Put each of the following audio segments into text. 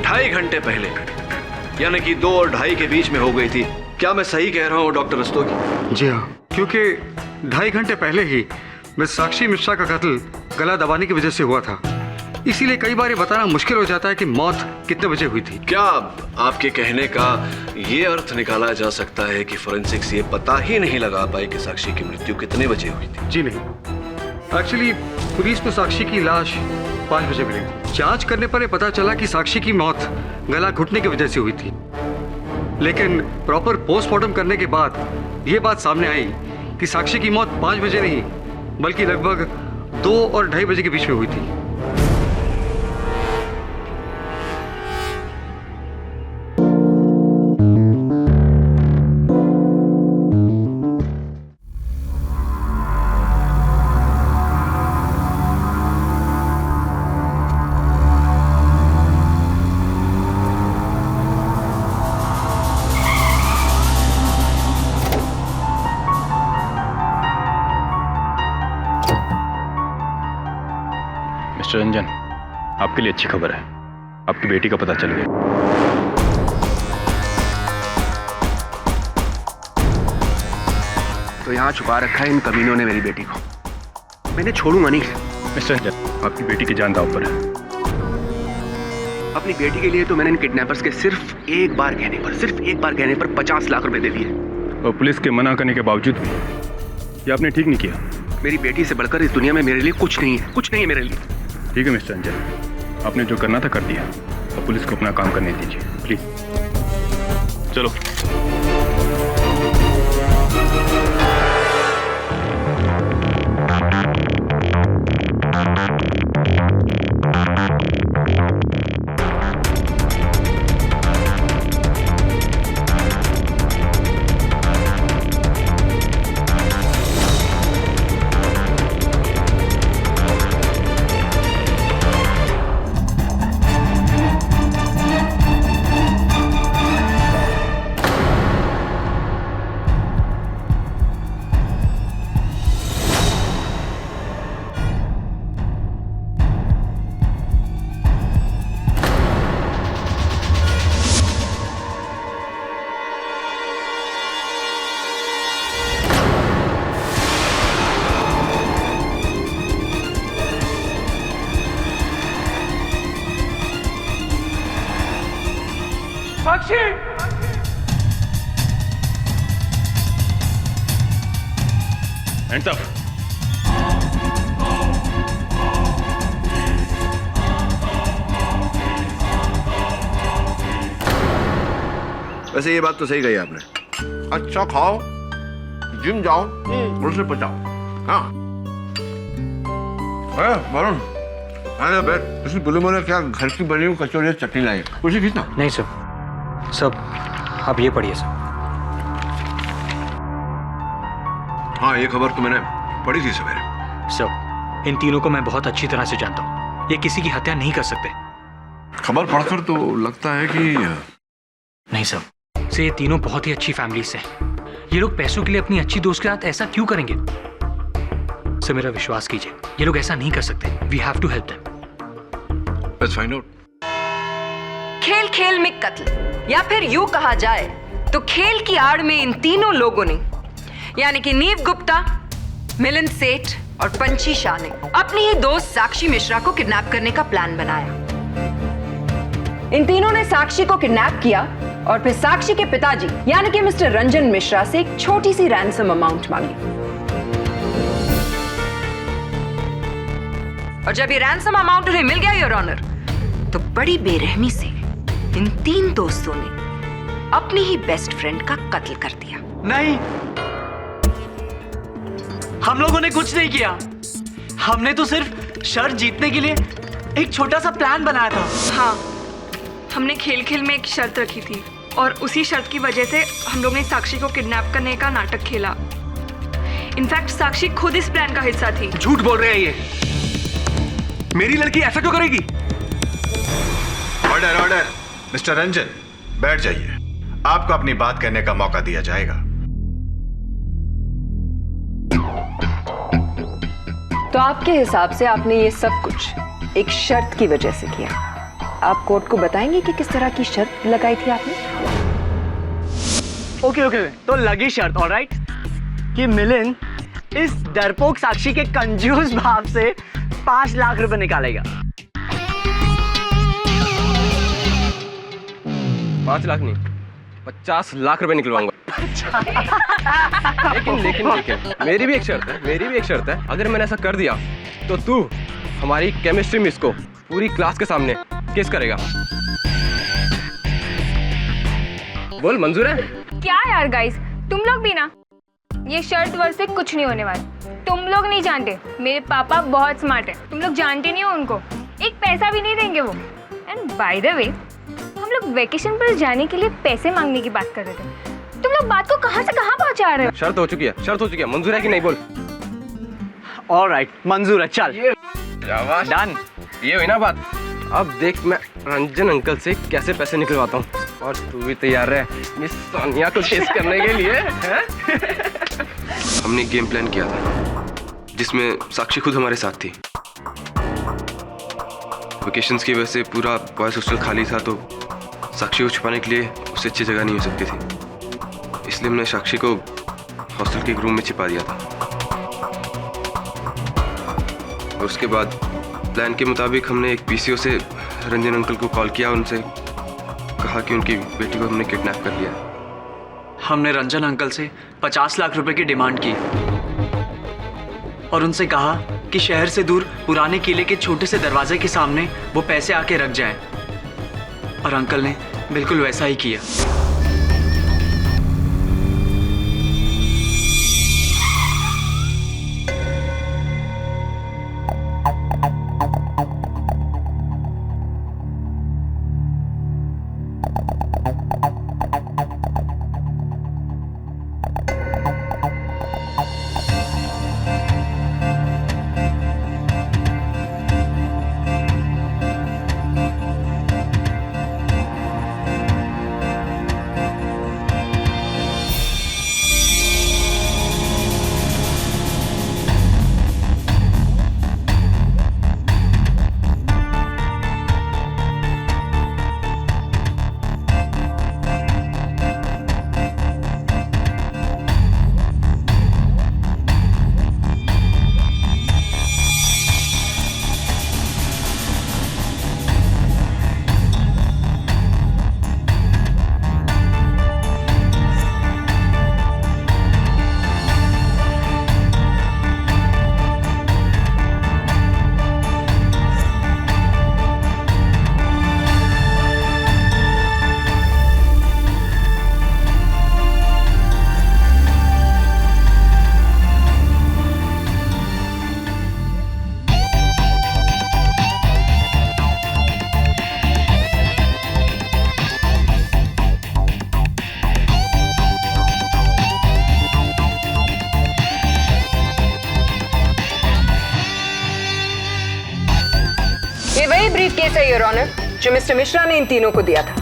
2.5 घंटे पहले, यानी कि 2 और 2.5 के बीच में हो गई थी। क्या मैं सही कह रहा हूँ डॉक्टर रस्तोगी? जी हाँ, क्योंकि 2.5 घंटे पहले ही मिस साक्षी मिश्रा का कत्ल गला दबाने की वजह से हुआ था। इसीलिए कई बार ये बताना मुश्किल हो जाता है कि मौत कितने बजे हुई थी। क्या आपके कहने का ये अर्थ निकाला जा सकता है कि फोरेंसिक्स ये पता ही नहीं लगा पाई कि साक्षी की मृत्यु कितने बजे हुई थी? जी नहीं, एक्चुअली पुलिस को साक्षी की लाश 5 बजे मिली। जांच करने पर यह पता चला कि साक्षी की मौत गला घुटने की वजह से हुई थी, लेकिन प्रॉपर पोस्टमार्टम करने के बाद ये बात सामने आई कि साक्षी की मौत 5 बजे नहीं बल्कि लगभग 2 और 2.5 बजे के बीच में हुई थी। मिस्टर रंजन, आपके लिए अच्छी खबर है, आपकी बेटी का पता चल गया। तो यहाँ छुपा रखा है इन कमीनों ने मेरी बेटी को, मैंने छोड़ूंगा नहीं। मिस्टर रंजन, आपकी बेटी की जान दांव पर है। अपनी बेटी के लिए तो मैंने इन किडनैपर्स के सिर्फ एक बार कहने पर 50 लाख रुपए दे दिए। और पुलिस के मना करने के बावजूद भी ये आपने ठीक नहीं किया। मेरी बेटी से बढ़कर इस दुनिया में मेरे लिए कुछ नहीं है मेरे लिए। ठीक है मिस्टर रंजन, आपने जो करना था कर दिया, तो पुलिस को अपना काम करने दीजिए प्लीज। चलो। साक्षी! Hands up! वैसे ये बात तो सही कही आपने। अच्छा खाओ, जिम जाओ और उसे बचाओ। हाँ वरुण, अरे बैठ। इसमें बुलबुल ने क्या घर की बनी हुई कचौड़ी चटनी लाई, उसे खींचना। नहीं सर, सब आप ये पढ़िए सर। हाँ, ये खबर तो मैंने पढ़ी थी सवेरे। सर, इन तीनों को मैं बहुत अच्छी तरह से जानता हूँ। ये किसी की हत्या नहीं कर सकते। खबर पढ़कर तो लगता है कि नहीं सर, ये तीनों बहुत ही अच्छी फैमिली से हैं। ये लोग पैसों के लिए अपनी अच्छी दोस्त के साथ ऐसा क्यों करेंगे? सर, मेरा विश्वास कीजिए, ये लोग ऐसा नहीं कर सकते। We have to help them. Let's find out. खेल खेल में कत्ल, या फिर यूं कहा जाए तो खेल की आड़ में इन तीनों लोगों ने, यानी कि नीव गुप्ता, मिलिंद सेठ और पंछी शाह ने अपनी ही दोस्त साक्षी मिश्रा को किडनैप करने का प्लान बनाया। इन तीनों ने साक्षी को किडनैप किया और फिर साक्षी के पिताजी यानी कि मिस्टर रंजन मिश्रा से एक छोटी सी रैंसम अमाउंट मांगी। और जब ये रैंसम अमाउंट उन्हें मिल गया योर ऑनर, तो बड़ी बेरहमी से इन 3 दोस्तों ने अपनी ही बेस्ट फ्रेंड का कत्ल कर दिया। नहीं, हम लोगों ने कुछ नहीं किया। हमने तो सिर्फ शर्त जीतने के लिए एक छोटा सा प्लान बनाया था। हाँ, हमने खेल खेल में एक शर्त रखी थी और उसी शर्त की वजह से हम लोग ने साक्षी को किडनैप करने का नाटक खेला। इनफैक्ट साक्षी खुद इस प्लान का हिस्सा थी। झूठ बोल रहे हैं ये। मेरी लड़की ऐसा क्यों करेगी? Order order. मिस्टर रंजन, बैठ जाइए। आपको अपनी बात कहने का मौका दिया जाएगा। तो आपके हिसाब से आपने ये सब कुछ एक शर्त की वजह से किया? आप कोर्ट को बताएंगे कि किस तरह की शर्त लगाई थी आपने? ओके, तो लगी शर्त, ऑलराइट, कि मिलिंद इस डरपोक साक्षी के कंजूस बाप से 5 लाख रुपए निकालेगा। 5 लाख नहीं, 50 लाख रुपए निकलवाऊंगा। लेकिन मेरी भी एक शर्त है, अगर मैंने ऐसा कर दिया तो तू हमारी केमिस्ट्री मिस को पूरी क्लास के सामने केस करेगा। बोल, मंजूर है? क्या यार गाइस, तुम लोग भी ना, ये शर्त वर्त से कुछ नहीं होने वाला। तुम लोग नहीं जानते, मेरे पापा बहुत स्मार्ट है, तुम लोग जानते नहीं हो उनको, एक पैसा भी नहीं देंगे वो। एंड बाय द वे, हम लोग वेकेशन पर जाने के लिए पैसे मांगने की बात कर रहे थे, तुम लोग बात को कहां से कहां पहुंचा रहे हो? शर्त हो चुकी है, मंजूर है कि नहीं? बोल। ऑलराइट, मंजूर है, चल डन। ये हुई ना बात। अब देख मैं रंजन अंकल से कैसे पैसे निकलवाता हूँ, और तू भी तैयार है मिस सोनिया को टेस्ट करने के लिए? हमने एक गेम प्लान किया था जिसमें साक्षी खुद हमारे साथ थी। वेकेशंस की वजह से पूरा बॉयज हॉस्टल खाली था, तो साक्षी को छुपाने के लिए उससे अच्छी जगह नहीं हो सकती थी, इसलिए हमने साक्षी को हॉस्टल के एक रूम में छिपा दिया था। और उसके बाद प्लान के मुताबिक हमने एक पीसीओ से रंजन अंकल को कॉल किया, उनसे कहा कि उनकी बेटी को हमने किडनैप कर लिया। हमने रंजन अंकल से 50 लाख रुपए की डिमांड की और उनसे कहा कि शहर से दूर पुराने किले के छोटे से दरवाजे के सामने वो पैसे आके रख जाएं, और अंकल ने बिल्कुल वैसा ही किया। ब्रीफकेस है योर ऑनर, जो मिस्टर मिश्रा ने इन तीनों को दिया था।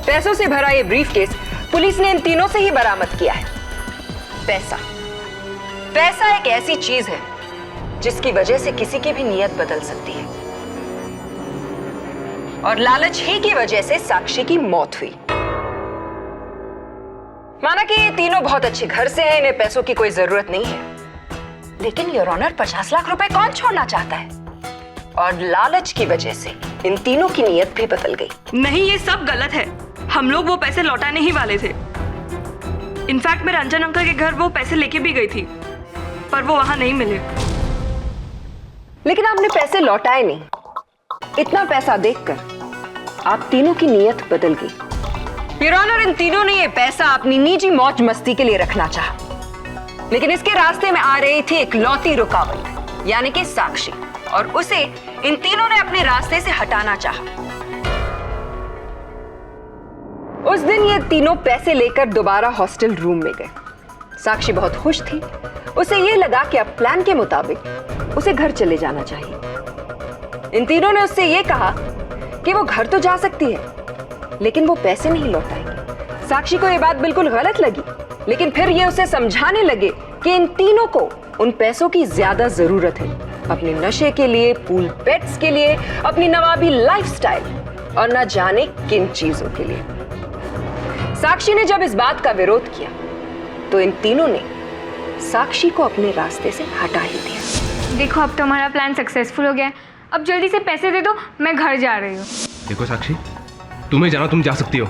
पैसों से भरा ये ब्रीफकेस पुलिस ने इन तीनों से ही बरामद किया है। पैसा एक ऐसी चीज है जिसकी वजह से किसी की भी नीयत बदल सकती है, और लालच ही की वजह से साक्षी की मौत हुई। माना कि ये तीनों बहुत अच्छे घर से हैं, इन्हें पैसों की कोई जरूरत नहीं है, लेकिन योर ऑनर 50 लाख रुपए कौन छोड़ना चाहता है? और लालच की वजह से इन तीनों की नीयत भी बदल गई। नहीं, ये सब गलत है। हम लोग वो पैसे लौटाने ही वाले थे। इनफैक्ट मैं रंजन अंकल के घर वो पैसे लेके भी गई थी, पर वो वहां नहीं मिले। लेकिन आपने पैसे लौटाए नहीं। इतना पैसा देखकर आप तीनों की नीयत बदल गई। योर ऑनर, इन तीनों ने ये पैसा अपनी निजी मौज मस्ती के लिए रखना चाहा, लेकिन इसके रास्ते में आ रही थी एक लौती रुकावट, यानी कि साक्षी, और उसे इन तीनों ने अपने रास्ते से हटाना चाहा। उस दिन ये तीनों पैसे लेकर दोबारा हॉस्टल रूम में गए। साक्षी बहुत खुश थी। उसे ये लगा कि अब प्लान के मुताबिक उसे घर चले जाना चाहिए। इन तीनों ने उससे ये कहा कि वो घर तो जा सकती है, लेकिन वो पैसे नहीं लौटाएगी। साक्षी को ये बात बिल्कुल गलत लगी, लेकिन फिर ये उसे समझाने लगे कि इन तीनों को उन पैसों की ज्यादा जरूरत है, अपने नशे के लिए, पूल पेट्स के लिए, अपनी नवाबी लाइफस्टाइल और न जाने किन चीजों के लिए। साक्षी ने जब इस बात का विरोध किया तो इन तीनों ने साक्षी को अपने रास्ते से हटा ही दिया। देखो अब तो हमारा प्लान सक्सेसफुल हो गया है। अब जल्दी से पैसे दे दो, मैं घर जा रही हूँ। देखो साक्षी, तुम्हें जाना तुम जा सकती हो,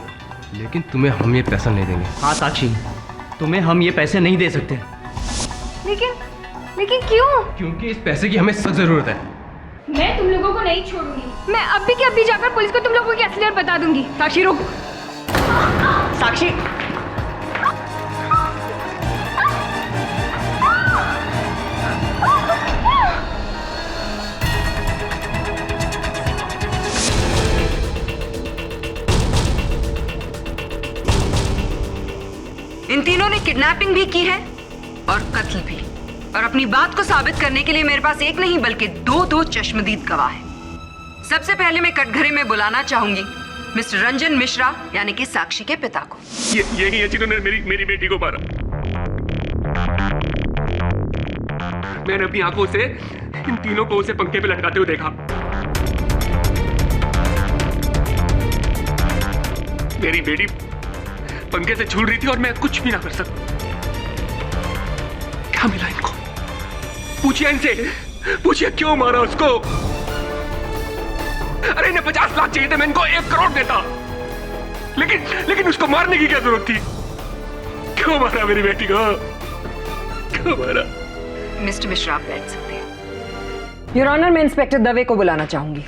लेकिन तुम्हें हम ये पैसा नहीं देंगे। हाँ साक्षी, तुम्हें हम ये पैसे नहीं दे सकते। लेकिन क्यों? क्योंकि इस पैसे की हमें सख्त जरूरत है। मैं तुम लोगों को नहीं छोड़ूंगी। मैं अभी के अभी जाकर पुलिस को तुम लोगों की असलियत बता दूंगी। साक्षी रुक। साक्षी, इन तीनों ने किडनैपिंग भी की है और कत्ल भी। और अपनी बात को साबित करने के लिए मेरे पास एक नहीं बल्कि दो चश्मदीद गवाह हैं। सबसे पहले मैं कटघरे में बुलाना चाहूंगी मिस्टर रंजन मिश्रा यानी कि साक्षी के पिता को। यही है जिन्होंने मेरी बेटी को मारा। मैंने अपनी आंखों से इन तीनों को उसे पंखे पे लटकाते हुए देखा। मेरी बेटी पंखे से झूल रही थी और मैं कुछ भी ना कर सकता। क्या मिला इनको? पूछिए इनसे, पूछिए क्यों मारा उसको। अरे इन्हें 50 लाख चाहिए थे, मैं इनको 1 करोड़ देता। लेकिन उसको मारने की क्या जरूरत थी? क्यों मारा मेरी बेटी को? क्यों मारा? मिस्टर मिश्रा, आप बैठ सकते हैं। योर ऑनर, मैं इंस्पेक्टर दवे को बुलाना चाहूंगी।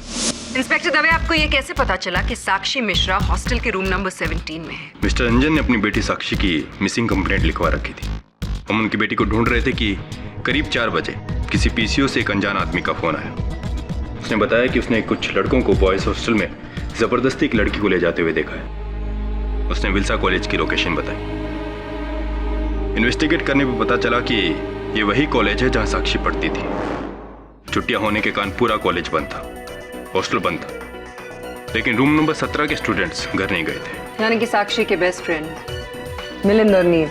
इंस्पेक्टर दवे, आपको ये कैसे पता चला कि साक्षी मिश्रा हॉस्टल के रूम नंबर 17 में है? मिस्टर रंजन ने अपनी बेटी साक्षी की मिसिंग कंप्लेंट लिखवा रखी थी। हम उनकी बेटी को ढूंढ रहे थे कि करीब 4 बजे किसी पीसीओ से एक अनजान आदमी का फोन आया। उसने बताया कि उसने कुछ लड़कों को बॉयज हॉस्टल में जबरदस्ती एक लड़की को ले जाते हुए देखा है। उसने विल्सा कॉलेज की लोकेशन बताई। इन्वेस्टिगेट करने पर पता चला कि ये वही कॉलेज है जहां साक्षी पढ़ती थी। छुट्टियां होने के कारण पूरा कॉलेज बंद था, हॉस्टल बंद था, लेकिन रूम नंबर 17 के स्टूडेंट्स घर नहीं गए थे। यानी कि साक्षी के बेस्ट फ्रेंड मिलिंद और नीव।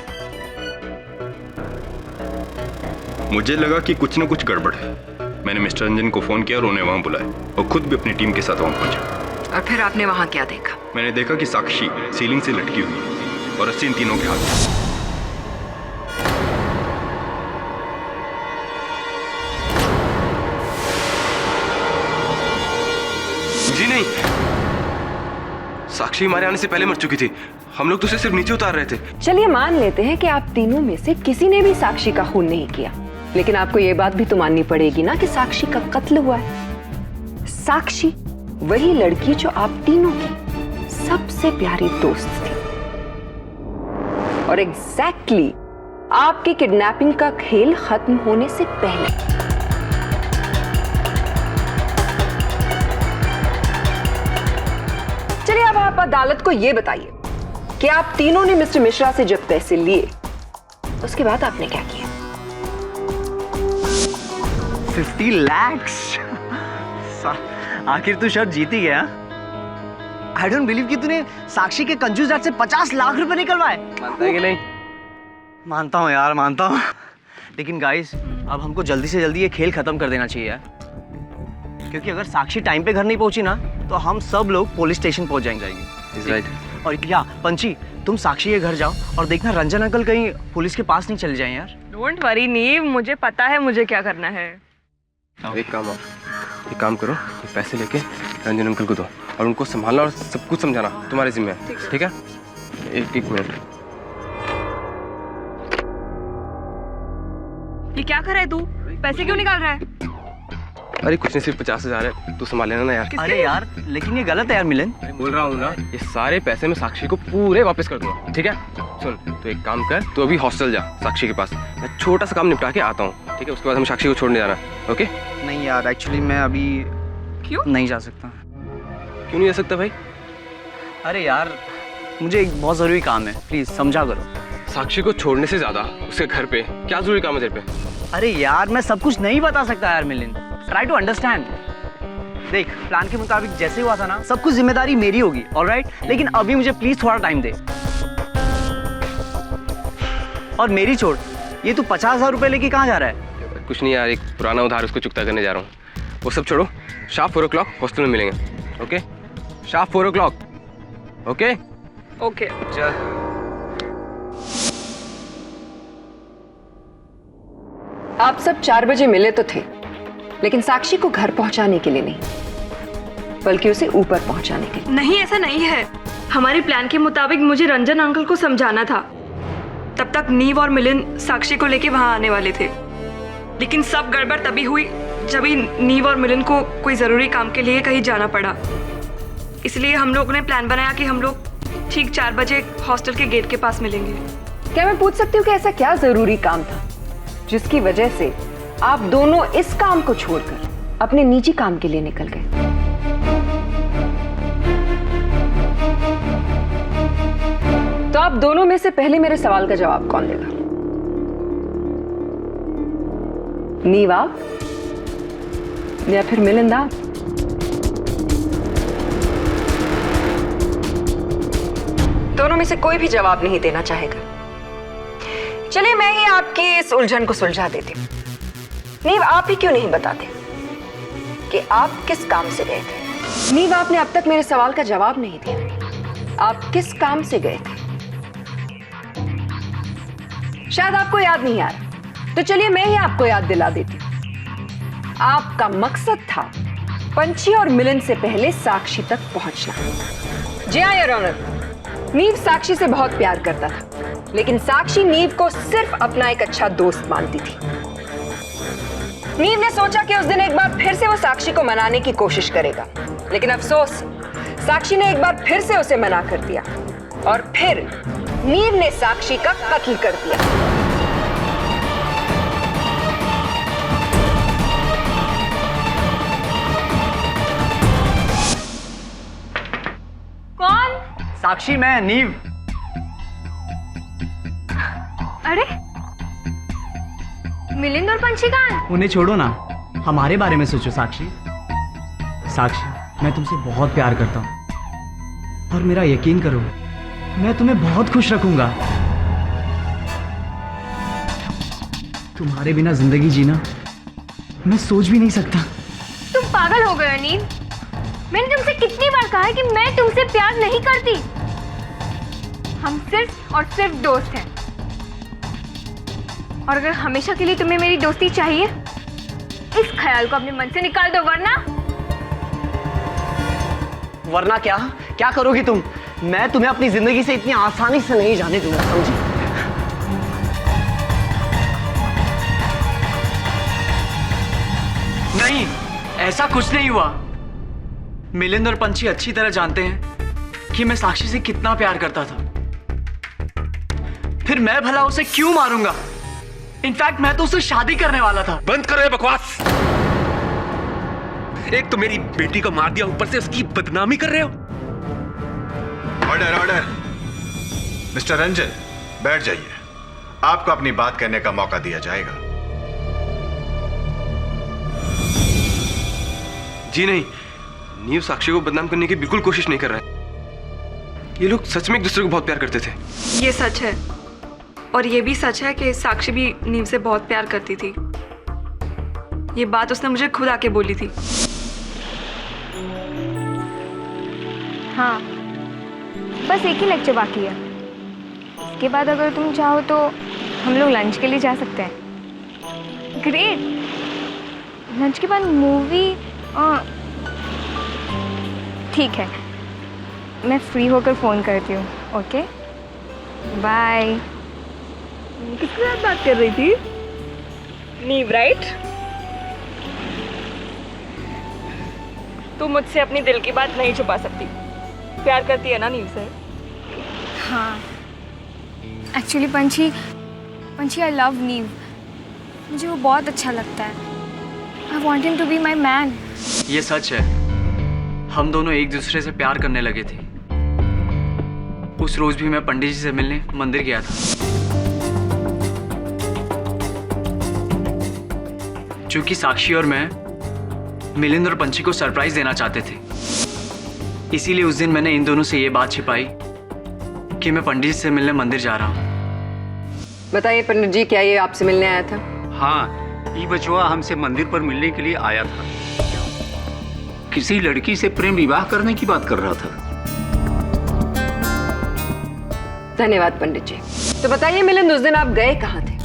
मुझे लगा कि कुछ न कुछ गड़बड़ है। मैंने मिस्टर रंजन को फोन किया और उन्हें वहां बुलाया और खुद भी अपनी टीम के साथ वहां पहुंचा। और फिर आपने वहां क्या देखा? मैंने देखा कि साक्षी सीलिंग से लटकी हुई है और रस्सी इन तीनों के हाथ में। जी नहीं, साक्षी हमारे आने से पहले मर चुकी थी। हम लोग तो उसे सिर्फ नीचे उतार रहे थे। चलिए मान लेते हैं कि आप तीनों में से किसी ने भी साक्षी का खून नहीं किया, लेकिन आपको ये बात भी तो माननी पड़ेगी ना कि साक्षी का कत्ल हुआ है। साक्षी वही लड़की जो आप तीनों की सबसे प्यारी दोस्त थी और एग्जैक्टली आपकी किडनैपिंग का खेल खत्म होने से पहले। चलिए अब आप अदालत को यह बताइए कि आप तीनों ने मिस्टर मिश्रा से जब पैसे लिए उसके बाद आपने क्या किया? 50 lakhs? आखिर तू शर्त जीत ही गया। आई डोंट बिलीव कि तूने साक्षी के कंजूस डैड से 50 लाख रुपए निकलवाए। मानता है कि नहीं? मानता हूँ यार, मानता हूँ। लेकिन गाइस, अब हमको जल्दी से जल्दी ये खेल खत्म कर देना चाहिए यार, क्योंकि अगर साक्षी टाइम पे घर नहीं पहुंची ना तो हम सब लोग पुलिस स्टेशन पहुंच जाएंगे। राइट। और क्या पंची, तुम साक्षी के घर जाओ और देखना रंजन अंकल कहीं पुलिस के पास नहीं चले जाएं यार। डोंट वरी नीव, मुझे पता है मुझे क्या करना है। एक काम करो, ये पैसे लेके रंजन अंकल को दो और उनको संभालना और सब कुछ समझाना तुम्हारे जिम्मे है, ठीक है? एक मिनट। ये क्या कर रहा है तू? पैसे क्यों निकाल रहा है? अरे कुछ नहीं, सिर्फ 50,000 है, तू संभाल लेना ना यार। अरे यार, लेकिन ये गलत है यार मिलन। बोल रहा हूँ ना, ये सारे पैसे मैं साक्षी को पूरे वापस कर दूंगा, ठीक है? सुन, तू एक काम कर, तू अभी हॉस्टल जा साक्षी के पास, मैं छोटा सा काम निपटा के आता हूँ, ठीक है? उसके बाद हम साक्षी को छोड़ने जाना, ओके? नहीं यार, एक्चुअली मैं अभी क्यों नहीं जा सकता। क्यों नहीं जा सकता भाई? अरे यार, मुझे एक बहुत जरूरी काम है, प्लीज समझा करो। साक्षी को छोड़ने से ज्यादा उसके घर पे क्या जरूरी काम है तेरे पे? अरे यार, मैं सब कुछ नहीं बता सकता यार मिलिंद, ट्राई टू अंडरस्टैंड। देख, प्लान के मुताबिक जैसे हुआ था ना, सब कुछ जिम्मेदारी मेरी होगी, ऑलराइट? लेकिन अभी मुझे प्लीज थोड़ा टाइम दे। और मेरी छोड़, ये तू 50,000 रुपए लेके कहाँ जा रहा है? कुछ नहीं यार, एक पुराना उधार उसको चुकता करने जा रहा हूँ। वो सब छोड़ो, शार्प 4 o'clock हॉस्टल में मिलेंगे। Okay, sharp 4 o'clock। Okay okay. चल। आप सब 4 बजे मिले तो थे, लेकिन साक्षी को घर पहुंचाने के लिए नहीं, बल्कि उसे ऊपर पहुंचाने के लिए। नहीं, ऐसा नहीं है। हमारे प्लान के मुताबिक मुझे रंजन अंकल को समझाना था। तब तक नीव और मिलिंद साक्षी को लेके वहां आने वाले थे, लेकिन सब गड़बड़ तभी हुई जब ही नीव और मिलिंद को कोई जरूरी काम के लिए कहीं जाना पड़ा। इसलिए हम लोगों ने प्लान बनाया कि हम लोग ठीक 4 बजे हॉस्टल के गेट के पास मिलेंगे। क्या मैं पूछ सकती हूँ कि ऐसा क्या जरूरी काम था जिसकी वजह से आप दोनों इस काम को छोड़कर अपने निजी काम के लिए निकल गए? तो आप दोनों में से पहले मेरे सवाल का जवाब कौन देगा? नीव आप या फिर मिलिंद आप? दोनों में से कोई भी जवाब नहीं देना चाहेगा। चलिए मैं ही आपकी इस उलझन को सुलझा देती हूँ। नीव, आप ही क्यों नहीं बताते कि आप किस काम से गए थे? नीव, आपने अब तक मेरे सवाल का जवाब नहीं दिया। आप किस काम से गए थे? शायद आपको याद नहीं आ रहा, तो चलिए मैं ही आपको याद दिला देती हूँ। आपका मकसद था पंछी और मिलन से पहले साक्षी तक पहुंचना। जी हाँ योर ऑनर, नीव साक्षी से बहुत प्यार करता था, लेकिन साक्षी नीव को सिर्फ अपना एक अच्छा दोस्त मानती थी। नीव ने सोचा कि उस दिन एक बार फिर से वो साक्षी को मनाने की कोशिश करेगा, लेकिन अफसोस साक्षी ने एक बार फिर से उसे मना कर दिया और फिर नीव ने साक्षी का कत्ल कर दिया। कौन? साक्षी, मैं नीव। अरे मिलिंद और पंछी कहाँ हैं? उन्हें छोड़ो ना, हमारे बारे में सोचो साक्षी। साक्षी, मैं तुमसे बहुत प्यार करता हूँ और मेरा यकीन करो, मैं तुम्हें बहुत खुश रखूंगा। तुम्हारे बिना जिंदगी जीना मैं सोच भी नहीं सकता। तुम पागल हो गए हो नीव। मैंने तुमसे कितनी बार कहा है कि मैं तुमसे प्यार नहीं करती। हम सिर्फ और सिर्फ दोस्त हैं, और अगर हमेशा के लिए तुम्हें मेरी दोस्ती चाहिए, इस ख्याल को अपने मन से निकाल दो, वरना क्या क्या करोगी तुम? मैं तुम्हें अपनी जिंदगी से इतनी आसानी से नहीं जाने दूंगा, समझी? नहीं, ऐसा कुछ नहीं हुआ। मिलिंद और पंछी अच्छी तरह जानते हैं कि मैं साक्षी से कितना प्यार करता था। फिर मैं भला उसे क्यों मारूंगा? इनफैक्ट मैं तो उससे शादी करने वाला था। बंद करो ये बकवास। एक तो मेरी बेटी को मार दिया, ऊपर से उसकी बदनामी कर रहे हो। Order order. मिस्टर रंजन, बैठ जाइए। आपको अपनी बात कहने का मौका दिया जाएगा। जी नहीं, नीव साक्षी को बदनाम करने की बिल्कुल कोशिश नहीं कर रहा है। ये लोग सच में एक दूसरे को बहुत प्यार करते थे। ये सच है, और ये भी सच है कि साक्षी भी नीव से बहुत प्यार करती थी। ये बात उसने मुझे खुद आके बोली थी। हाँ, बस एक ही लेक्चर बाकी है। इसके बाद अगर तुम चाहो तो हम लोग लंच के लिए जा सकते हैं। ग्रेट। लंच के बाद मूवी? ठीक है, मैं फ्री होकर फ़ोन करती हूँ। Okay, bye. किसके साथ बात कर रही थी? नीव, राइट? तू मुझसे अपनी दिल की बात नहीं छुपा सकती। प्यार करती है ना नीव से? हाँ, एक्चुअली पंछी आई लव नीव। मुझे वो बहुत अच्छा लगता है। I want him to be my man. ये सच है, हम दोनों एक दूसरे से प्यार करने लगे थे। उस रोज भी मैं पंडित जी से मिलने मंदिर गया था। चूंकि साक्षी और मैं मिलिंद और पंछी को सरप्राइज देना चाहते थे, इसीलिए उस दिन मैंने इन दोनों से ये बात छिपाई कि मैं पंडित जी से मिलने मंदिर जा रहा हूँ। बताइए पंडित जी, क्या ये आपसे मिलने आया था? हाँ, ये बचवा हमसे मंदिर पर मिलने के लिए आया था। किसी लड़की से प्रेम विवाह करने की बात कर रहा था। धन्यवाद पंडित जी। तो बताइए मिलिंद, उस दिन आप गए कहाँ थे?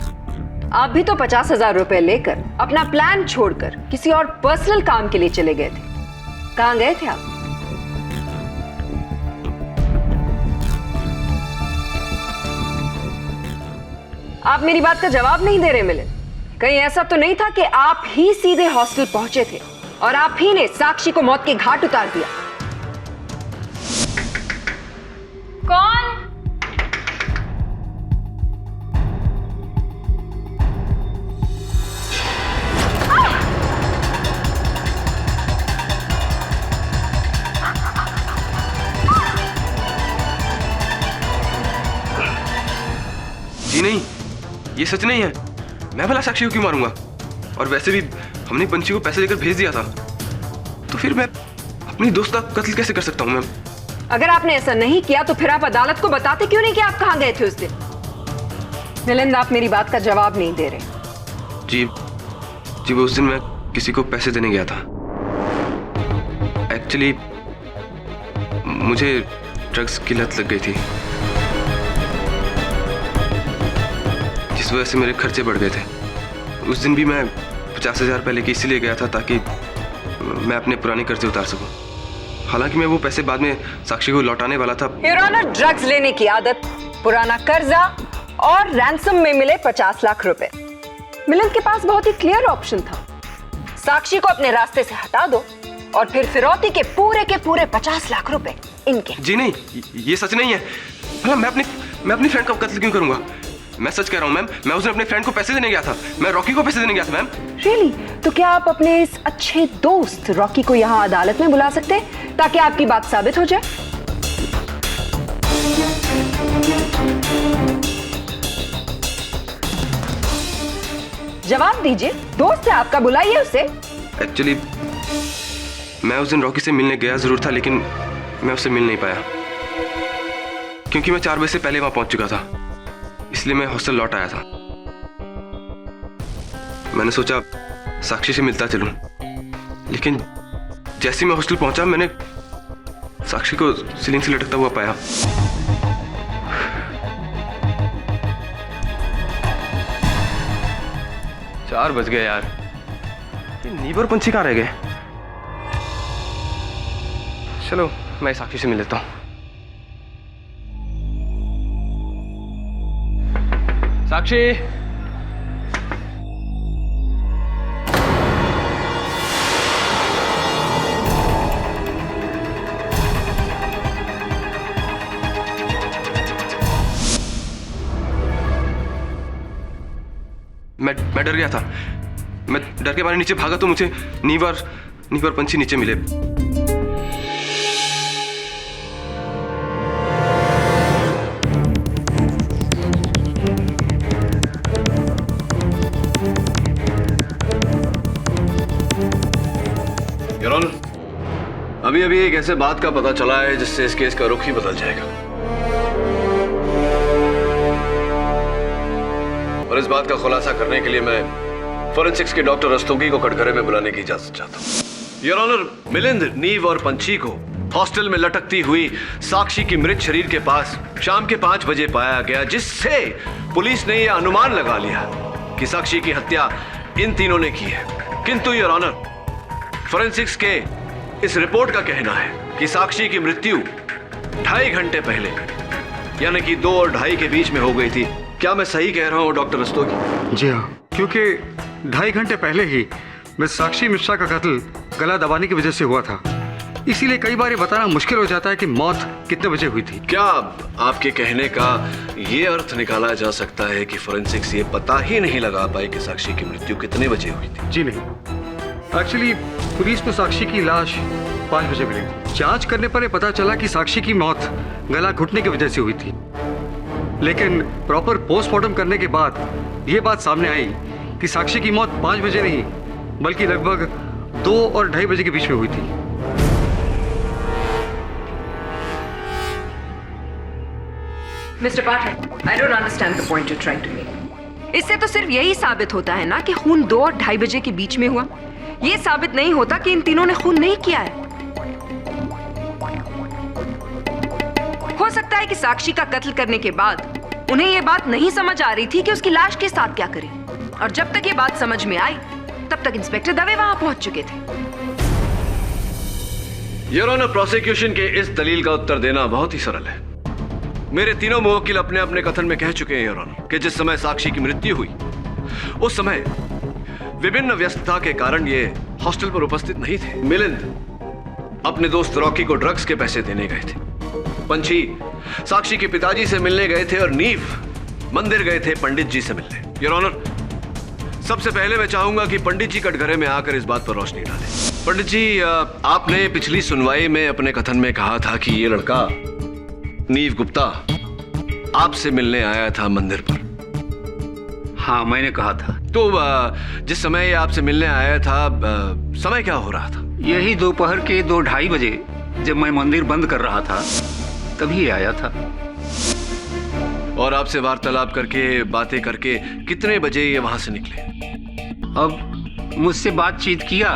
आप भी तो 50,000 रुपए लेकर अपना प्लान छोड़कर किसी और पर्सनल काम के लिए चले गए थे। कहाँ गए थे आप? आप मेरी बात का जवाब नहीं दे रहे मिलिंद। कहीं ऐसा तो नहीं था कि आप ही सीधे हॉस्टल पहुंचे थे और आप ही ने साक्षी को मौत के घाट उतार दिया? कौन? जी नहीं, ये सच नहीं है। मैं भला साक्षी को क्यों मारूंगा? और वैसे भी हमने पंछी को पैसे देकर भेज दिया था, तो फिर मैं अपनी दोस्त का कत्ल कैसे कर सकता हूँ मैम? अगर आपने ऐसा नहीं किया तो फिर आप अदालत को बताते क्यों नहीं कि आप कहाँ गए थे उस दिन? मिलिंद, आप मेरी बात का जवाब नहीं दे रहे। जी वो उस दिन मैं किसी को पैसे देने गया था। एक्चुअली मुझे ड्रग्स की लत लग गई थी, जिस वजह से मेरे खर्चे बढ़ गए थे। उस दिन भी मैं 50,000 रुपये लेके इसीलिए गया था ताकि मैं अपने पुराने कर्जे उतार सकूं। हालांकि मैं वो पैसे बाद में साक्षी को लौटाने वाला था। योर ऑनर, ड्रग्स लेने की आदत, पुराना कर्जा और रैंसम में मिले 50 लाख रुपए। मिलिंद के पास बहुत ही क्लियर ऑप्शन था। साक्षी को अपने रास्ते से हटा दो और फिर फिरौती के पूरे 50 लाख रुपए इनके। जी नहीं, ये सच नहीं है। भला मैं अपनी फ्रेंड का कत्ल क्यों करूंगा? मैं सच कह रहा हूँ मैम, मैं उस दिन अपने फ्रेंड को पैसे देने गया था। मैं रॉकी को पैसे देने गया था मैम। रियली? तो क्या आप अपने इस अच्छे दोस्त रॉकी को यहाँ अदालत में बुला सकते हैं ताकि आपकी बात साबित हो जाए? जवाब दीजिए, दोस्त है आपका, बुलाइए उसे। एक्चुअली मैं उस दिन रॉकी से मिलने गया जरूर था, लेकिन मैं उससे मिल नहीं पाया क्योंकि मैं 4 बजे से पहले वहां पहुंच चुका था। इसलिए मैं हॉस्टल लौट आया था। मैंने सोचा साक्षी से मिलता चलूं, लेकिन जैसे ही मैं हॉस्टल पहुंचा मैंने साक्षी को सीलिंग से लटकता हुआ पाया। चार बज गए यार। ये नीव और पंछी कहाँ रह गए? चलो मैं साक्षी से मिल लेता हूँ। साक्षी, मैं डर गया था। मैं डर के मारे नीचे भागा तो मुझे नीव और पंछी नीचे मिले। अभी एक ऐसे बात का पता चला है जिससे इस केस का रुख ही बदल जाएगा, और इस बात का खुलासा करने के लिए मैं फोरेंसिक्स के डॉक्टर रस्तोगी को कटघरे में बुलाने की इजाजत चाहता हूं। योर ऑनर, मिलिंद, नीव और पंछी को हॉस्टल में लटकती हुई साक्षी की मृत शरीर के पास शाम के 5 बजे पाया गया, जिससे पुलिस ने यह अनुमान लगा लिया कि साक्षी की हत्या इन तीनों ने की है। किंतु योर ऑनर, फोरेंसिक्स के इस रिपोर्ट का कहना है कि साक्षी की मृत्यु 2.5 घंटे पहले, यानी कि 2 और 2.5 के बीच में हो गई थी। क्या मैं सही कह रहा हूं डॉक्टर रस्तोगी? जी हाँ, क्योंकि 2.5 घंटे पहले ही मिस साक्षी मिश्रा का कत्ल गला दबाने की वजह से हुआ था। इसीलिए कई बार ये बताना मुश्किल हो जाता है कि मौत कितने बजे हुई थी। क्या आपके कहने का ये अर्थ निकाला जा सकता है कि फोरेंसिक्स ये पता ही नहीं लगा पाई कि साक्षी की मृत्यु कितने बजे हुई थी? जी नहीं, एक्चुअली पुलिस को साक्षी की लाश 5 बजे मिली। जांच करने पर यह पता चला कि साक्षी की मौत गला घुटने की वजह से हुई थी, लेकिन प्रॉपर पोस्टमार्टम करने के बाद यह बात सामने आई कि साक्षी की मौत 5 बजे नहीं बल्कि लगभग 2 और 2.5 बजे के बीच में हुई थी। Mr. Pathak, I don't understand the point you're trying to make. इससे तो सिर्फ यही साबित होता है ना कि खून 2 और 2:30 बजे के बीच में हुआ। ये साबित नहीं होता कि इन तीनों ने खून नहीं किया है। हो सकता है कि साक्षी का कत्ल करने के बाद उन्हें यह बात नहीं समझ आ रही थी कि उसकी लाश के साथ क्या करें, और जब तक ये बात समझ में आई तब तक इंस्पेक्टर दवे वहां पहुंच चुके थे। योर ऑनर, प्रोसिक्यूशन के इस दलील का उत्तर देना बहुत ही सरल है। मेरे तीनों मुवक्किल अपने अपने कथन में कह चुके हैं योर ऑनर कि जिस समय साक्षी की मृत्यु हुई उस समय विभिन्न व्यस्तता के कारण ये हॉस्टल पर उपस्थित नहीं थे। मिलिंद अपने दोस्त रॉकी को ड्रग्स के पैसे देने गए थे, पंछी साक्षी के पिताजी से मिलने गए थे, और नीव मंदिर गए थे पंडित जी से मिलने। योर ऑनर, सबसे पहले मैं चाहूंगा कि पंडित जी कटघरे में आकर इस बात पर रोशनी डालें। पंडित जी, आपने पिछली सुनवाई में अपने कथन में कहा था कि ये लड़का नीव गुप्ता आपसे मिलने आया था मंदिर पर। हाँ, मैंने कहा था। तो जिस समय ये आपसे मिलने आया था, समय क्या हो रहा था? यही दोपहर के 2-2:30 बजे, जब मैं मंदिर बंद कर रहा था तभी आया था। और आपसे वार्तालाप करके, बातें करके कितने बजे ये वहां से निकले? अब मुझसे बातचीत किया,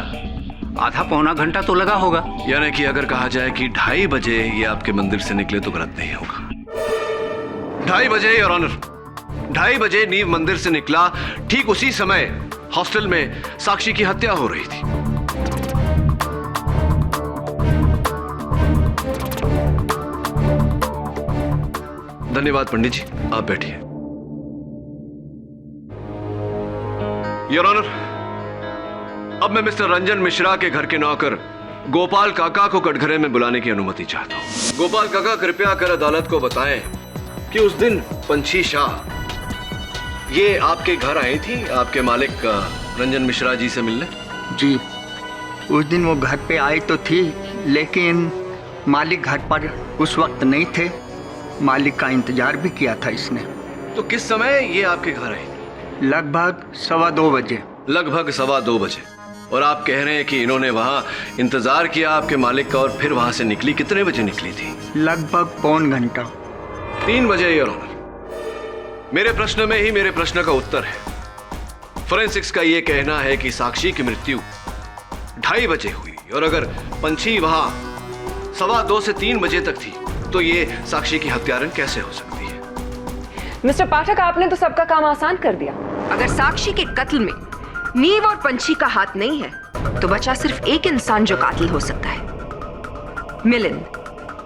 आधा पौना घंटा तो लगा होगा। यानी कि अगर कहा जाए कि 2:30 बजे ये आपके मंदिर से निकले तो गलत नहीं होगा। 2:30 बजे योर ऑनर, 2:30 बजे नीव मंदिर से निकला। ठीक उसी समय हॉस्टल में साक्षी की हत्या हो रही थी। धन्यवाद पंडित जी, आप बैठिए। योर ऑनर, अब मैं मिस्टर रंजन मिश्रा के घर के नौकर गोपाल काका को कटघरे में बुलाने की अनुमति चाहता हूं। गोपाल काका, कृपया कर अदालत को बताएं कि उस दिन पंछी शाह ये आपके घर आई थी आपके मालिक रंजन मिश्रा जी से मिलने? जी, उस दिन वो घर पे आई तो थी, लेकिन मालिक घर पर उस वक्त नहीं थे। मालिक का इंतजार भी किया था इसने। तो किस समय ये आपके घर आई? लगभग 2:15 बजे। लगभग 2:15 बजे। और आप कह रहे हैं कि इन्होंने वहां इंतजार किया आपके मालिक का और फिर वहां से निकली। कितने बजे निकली थी? लगभग पौन घंटा। 3 बजे योर ऑनर। मेरे प्रश्न में ही मेरे प्रश्न का उत्तर है। फोरेंसिक्स का यह कहना है कि साक्षी की मृत्यु 2:30 बजे हुई, और अगर पंछी वहां 2:15 से 3 बजे तक थी तो ये साक्षी की हत्यारन कैसे हो सकती है? मिस्टर पाठक, आपने तो सबका काम आसान कर दिया। अगर साक्षी के कत्ल में नीव और पंछी का हाथ नहीं है तो बचा सिर्फ एक इंसान जो कातिल हो सकता है, मिलिंद।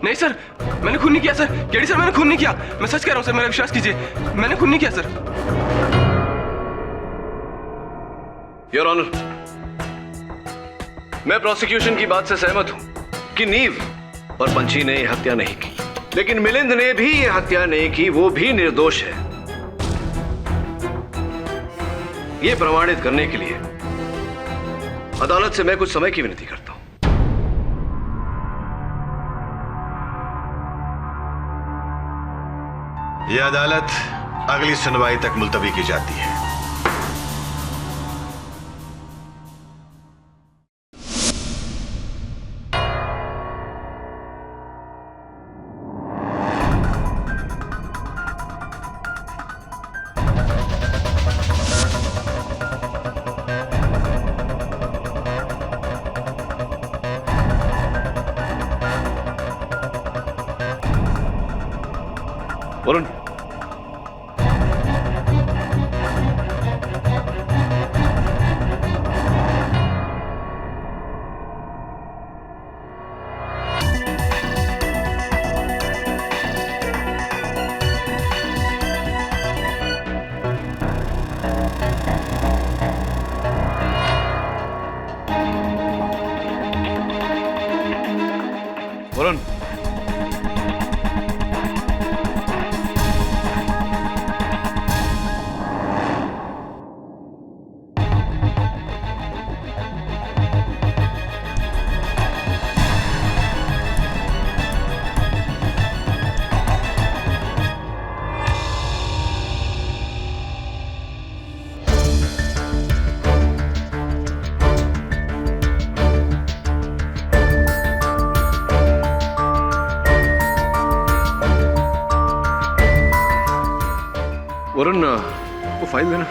नहीं सर, मैंने खून नहीं किया सर। केडी सर, मैंने खून नहीं किया। मैं सच कह रहा हूं सर, मेरा विश्वास कीजिए, मैंने खून नहीं किया सर। योर ऑनर, मैं प्रोसिक्यूशन की बात से सहमत हूं कि नीव और पंछी ने यह हत्या नहीं की, लेकिन मिलिंद ने भी यह हत्या नहीं की। वो भी निर्दोष है। यह प्रमाणित करने के लिए अदालत से मैं कुछ समय की विनती करता हूं। यह अदालत अगली सुनवाई तक मुलतवी की जाती है। वरुण, वरुण, वरुण, वो फाइल देना।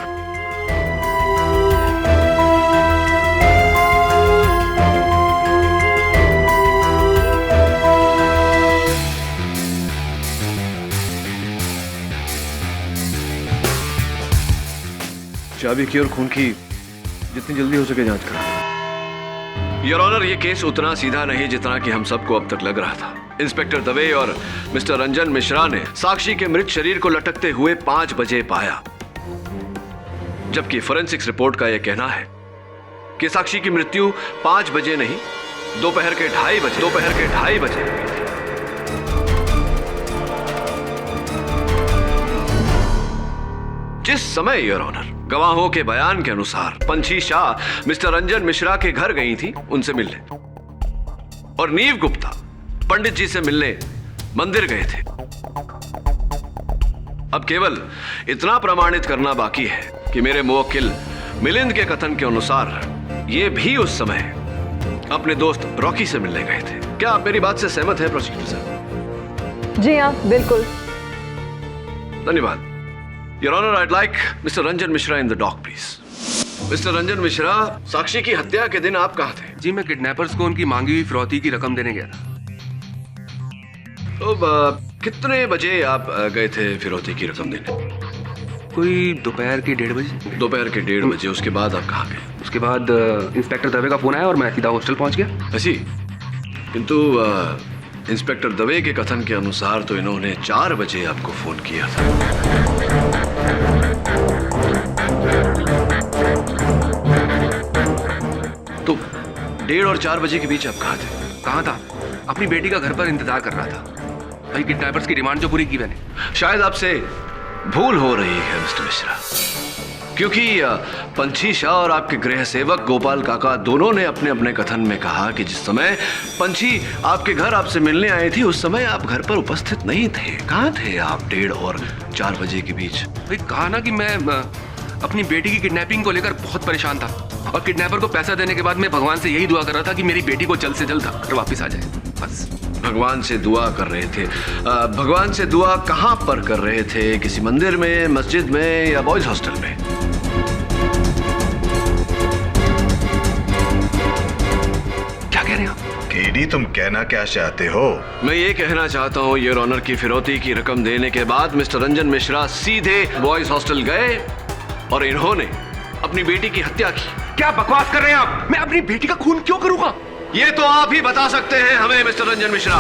चाबी की और खून की जितनी जल्दी हो सके जांच करा। योर ऑनर, ये केस उतना सीधा नहीं जितना कि हम सबको अब तक लग रहा था। इंस्पेक्टर दवे और मिस्टर रंजन मिश्रा ने साक्षी के मृत शरीर को लटकते हुए 5 बजे पाया, जबकि फोरेंसिक्स रिपोर्ट का यह कहना है कि साक्षी की मृत्यु 5 बजे नहीं, दोपहर के 2:30 बजे। जिस समय योर ऑनर गवाहों के बयान के अनुसार पंछी शाह मिस्टर रंजन मिश्रा के घर गई थी उनसे मिलने, और नीव गुप्ता पंडित जी से मिलने मंदिर गए थे। अब केवल इतना प्रमाणित करना बाकी है कि मेरे मुवक्किल मिलिंद के कथन के अनुसार ये भी उस समय अपने दोस्त रॉकी से मिलने गए थे। क्या आप मेरी बात से सहमत हैं प्रोसिक्यूटर साहब? जी हाँ, बिल्कुल। धन्यवाद। Your Honor, I'd like Mr. Ranjan Mishra in the dock, please. Mr. Ranjan Mishra, साक्षी की हत्या के दिन आप कहाँ थे? जी, मैं किडनैपर्स को उनकी मांगी हुई फिरौती की रकम देने गया था। तो कितने बजे आप गए थे फिरौती की रकम देने? कोई दोपहर के 1:30 बजे। दोपहर के 1:30 बजे। उसके बाद आप कहाँ गए? उसके बाद इंस्पेक्टर दवे का फोन आया और मैं सीधा हॉस्टल पहुंच गया। ऐसी? किंतु इंस्पेक्टर दवे के कथन के अनुसार तो इन्होंने 4 बजे आपको फोन किया था। तो 1:30 और 4 बजे के बीच आप कहाँ थे? कहाँ था? अपनी बेटी का घर पर इंतजार कर रहा था। भाई, किडनैपर्स की डिमांड जो पूरी की मैंने। शायद आपसे भूल हो रही है मिस्टर मिश्रा, क्योंकि पंछी शाह और आपके गृह सेवक गोपाल काका दोनों ने अपने अपने कथन में कहा कि जिस समय पंछी आपके घर आपसे मिलने आई थी उस समय आप घर पर उपस्थित नहीं थे। कहाँ थे आप 1:30 और 4 बजे के बीच? भाई, कहा ना कि मैं अपनी बेटी की किडनैपिंग को लेकर बहुत परेशान था, और किडनैपर को पैसा देने के बाद मैं भगवान से यही दुआ कर रहा था कि मेरी बेटी को जल्द से जल्द घर वापस आ जाए, बस। भगवान से दुआ कर रहे थे? भगवान से दुआ कहाँ पर कर रहे थे? किसी मंदिर में, मस्जिद में या बॉयज हॉस्टल में? क्या कह रहे हैं आप? केडी, तुम कहना क्या चाहते हो? मैं ये कहना चाहता हूँ योर ऑनर की फिरौती की रकम देने के बाद मिस्टर रंजन मिश्रा सीधे बॉयज हॉस्टल गए और इन्होंने अपनी बेटी की हत्या की। क्या बकवास कर रहे हैं आप? मैं अपनी बेटी का खून क्यों करूंगा? ये तो आप ही बता सकते हैं हमें मिस्टर रंजन मिश्रा।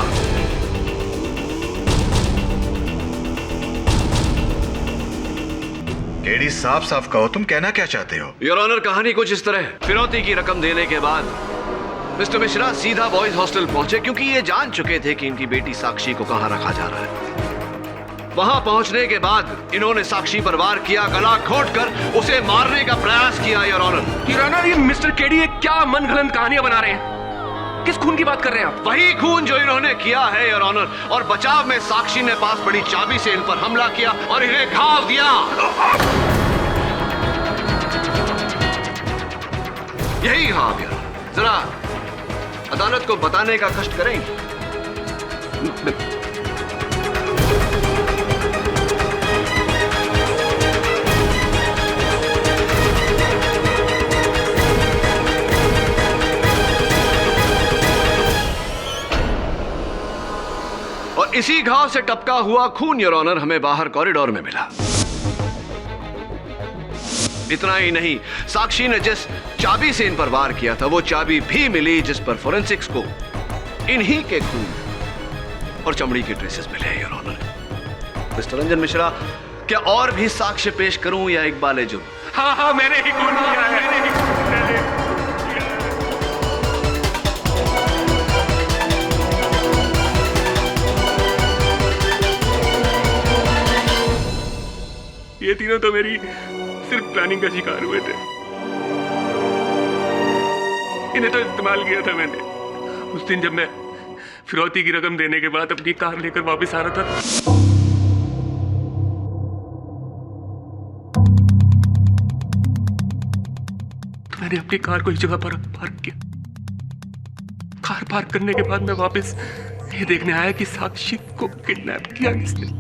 केडी, साफ साफ कहो, तुम कहना क्या चाहते हो? योर ऑनर, कहानी कुछ इस तरह। फिरौती की रकम देने के बाद मिस्टर मिश्रा सीधा बॉयज हॉस्टल पहुंचे, क्योंकि ये जान चुके थे कि इनकी बेटी साक्षी को कहां रखा जा रहा है। वहां पहुंचने के बाद इन्होंने साक्षी पर वार किया, गला घोंटकर उसे मारने का प्रयास किया। योर ऑनर, ये मिस्टर केडी क्या मनगढ़ंत कहानियां बना रहे हैं? किस खून की बात कर रहे हैं आप? वही खून जो इन्होंने किया है योर ऑनर, और बचाव में साक्षी ने पास पड़ी चाबी से इन पर हमला किया और इन्हें घाव दिया। यही घाव यार, जरा अदालत को बताने का कष्ट करेंगे? और इसी घाव से टपका हुआ खून योर ऑनर हमें बाहर कॉरिडोर में मिला। इतना ही नहीं, साक्षी ने जिस चाबी से इन पर वार किया था वो चाबी भी मिली, जिस पर फोरेंसिक्स को इन्हीं के खून और चमड़ी के ट्रेसेस मिले। Your honour, mister Ranjan Mishra, क्या और भी साक्ष्य पेश करूं या इकबाल जुर्म? हाँ, मैंने ही खून किया है। ये तीनों तो मेरी सिर्फ प्लानिंग का शिकार हुए थे। इन्हें तो इस्तेमाल किया था मैंने। उस दिन जब मैं फिरौती की रकम देने के बाद अपनी कार लेकर वापस आ रहा था, तो मैंने अपनी कार को इस जगह पर पार्क किया। कार पार्क करने के बाद मैं वापस ये देखने आया कि साक्षी को किडनैप किया किसने।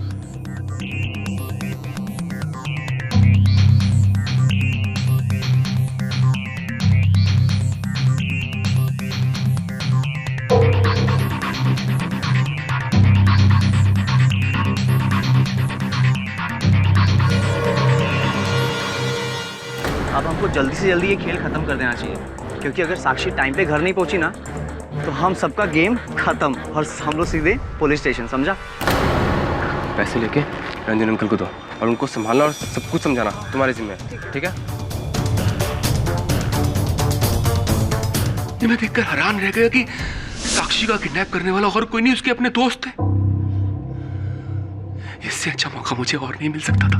को जल्दी से जल्दी ये खेल ख़त्म कर देना चाहिए, क्योंकि अगर साक्षी टाइम पे घर नहीं पहुंची ना तो हम सबका गेम ख़त्म और हम लोग सीधे पुलिस स्टेशन, समझा? पैसे लेके रंजन अंकल को दो और उनको संभालना और सब कुछ समझाना तुम्हारे जिम्मे है, ठीक है? ये मैं देखकर हैरान रह गया कि साक्षी का किडनैप करने वाला और कोई नहीं, उसके अपने दोस्त थे। इससे अच्छा मौका मुझे और नहीं मिल सकता था।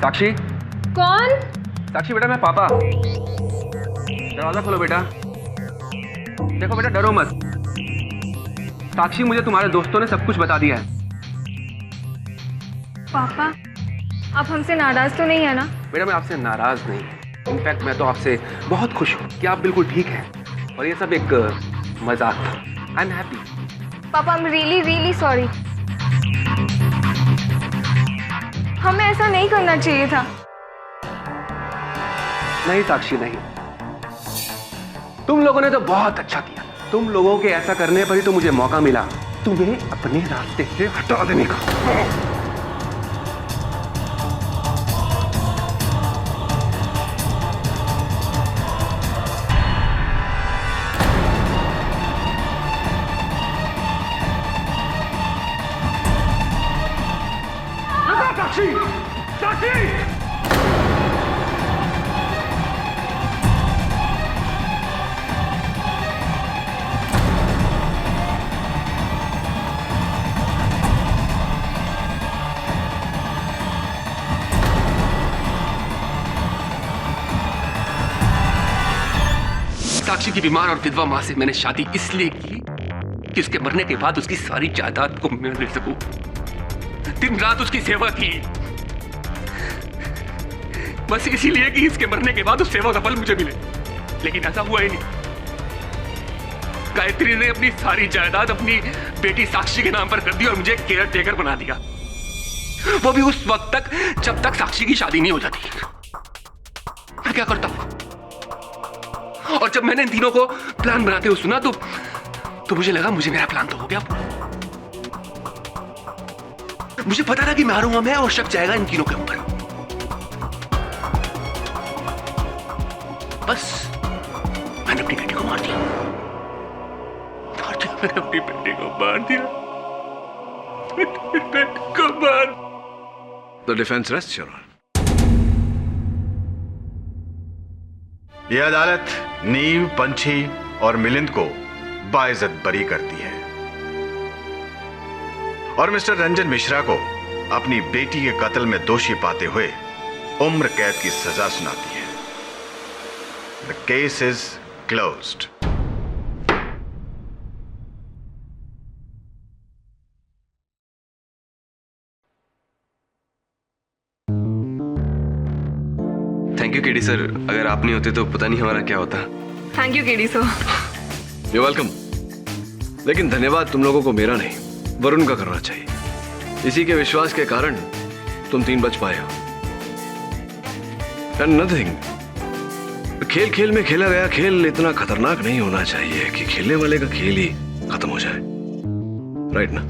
साक्षी। कौन? साक्षी बेटा, मैं पापा। दरवाजा खोलो बेटा। देखो बेटा, डरो मत। साक्षी, मुझे तुम्हारे दोस्तों ने सब कुछ बता दिया है। पापा, आप हमसे नाराज तो नहीं है ना? बेटा, मैं आपसे नाराज नहीं, इनफैक्ट मैं तो आपसे बहुत खुश हूँ कि आप बिल्कुल ठीक हैं और ये सब एक मजाक था। I am happy. पापा, I am really really sorry. हमें ऐसा नहीं करना चाहिए था। नहीं साक्षी, नहीं, तुम लोगों ने तो बहुत अच्छा किया। तुम लोगों के ऐसा करने पर ही तो मुझे मौका मिला तुम्हें अपने रास्ते से हटा देने का। साक्षी! साक्षी! साक्षी की बीमार और विधवा मां से मैंने शादी इसलिए की कि उसके मरने के बाद उसकी सारी जायदाद को मैं ले सकूं। दिन रात उसकी सेवा की, बस इसीलिए कि इसके मरने के बाद उस सेवा का फल मुझे मिले। लेकिन ऐसा हुआ ही नहीं। गायत्री ने अपनी सारी जायदाद अपनी बेटी साक्षी के नाम पर कर दी और मुझे केयर टेकर बना दिया, वो भी उस वक्त तक जब तक साक्षी की शादी नहीं हो जाती। मैं क्या करता हूं? और जब मैंने इन तीनों को प्लान बनाते हुए सुना तो मुझे लगा मुझे मेरा प्लान तो हो गया। मुझे पता था कि मारूंगा मैं और शक जाएगा इन तीनों के ऊपर। बस मैंने अपनी बेटी को मार दिया। मैंने अपनी बेटी को मार दिया। बेटी को मार। The defense rests, Your Honor. यह अदालत नीव, पंछी और मिलिंद को बाइज्जत बरी करती है और मिस्टर रंजन मिश्रा को अपनी बेटी के कत्ल में दोषी पाते हुए उम्र कैद की सजा सुनाती है। The case is closed. Thank you KD sir, अगर आप नहीं होते तो पता नहीं हमारा क्या होता। Thank you KD sir. You welcome. लेकिन धन्यवाद तुम लोगों को मेरा नहीं, वरुण का करना चाहिए। इसी के विश्वास के कारण तुम तीन बच पाए हो। एंड नथिंग, खेल खेल में खेला गया खेल इतना खतरनाक नहीं होना चाहिए कि खेलने वाले का खेल ही खत्म हो जाए। राइट ना?